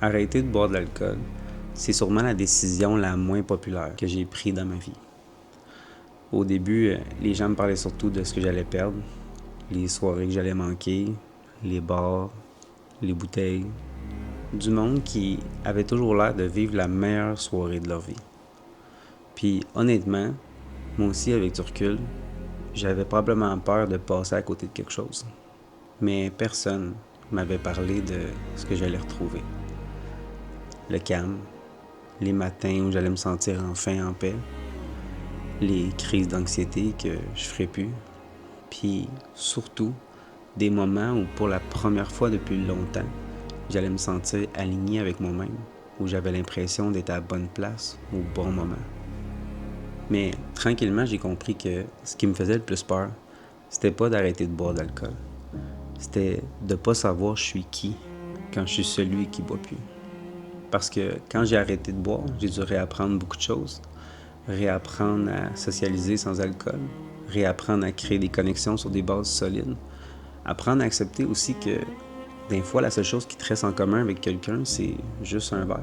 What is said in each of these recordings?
Arrêter de boire de l'alcool, c'est sûrement la décision la moins populaire que j'ai prise dans ma vie. Au début, les gens me parlaient surtout de ce que j'allais perdre, les soirées que j'allais manquer, les bars, les bouteilles. Du monde qui avait toujours l'air de vivre la meilleure soirée de leur vie. Puis honnêtement, moi aussi avec du recul, j'avais probablement peur de passer à côté de quelque chose. Mais personne m'avait parlé de ce que j'allais retrouver. Le calme, les matins où j'allais me sentir enfin en paix, les crises d'anxiété que je ferais plus, puis surtout des moments où pour la première fois depuis longtemps, j'allais me sentir aligné avec moi-même, où j'avais l'impression d'être à la bonne place au bon moment. Mais tranquillement, j'ai compris que ce qui me faisait le plus peur, c'était pas d'arrêter de boire d'alcool. C'était de pas savoir je suis qui quand je suis celui qui boit plus. Parce que quand j'ai arrêté de boire, j'ai dû réapprendre beaucoup de choses. Réapprendre à socialiser sans alcool, réapprendre à créer des connexions sur des bases solides, apprendre à accepter aussi que des fois, la seule chose qui te reste en commun avec quelqu'un, c'est juste un verre.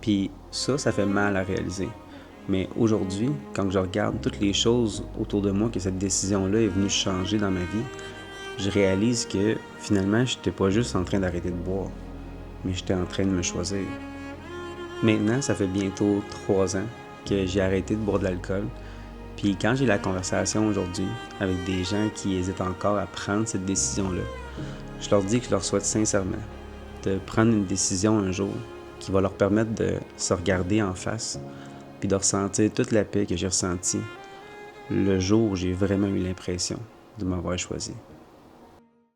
Puis ça fait mal à réaliser. Mais aujourd'hui, quand je regarde toutes les choses autour de moi que cette décision-là est venue changer dans ma vie, je réalise que finalement, je n'étais pas juste en train d'arrêter de boire, mais j'étais en train de me choisir. Maintenant, ça fait bientôt 3 ans que j'ai arrêté de boire de l'alcool. Puis quand j'ai la conversation aujourd'hui avec des gens qui hésitent encore à prendre cette décision-là, je leur dis que je leur souhaite sincèrement de prendre une décision un jour qui va leur permettre de se regarder en face puis de ressentir toute la paix que j'ai ressentie le jour où j'ai vraiment eu l'impression de m'avoir choisi.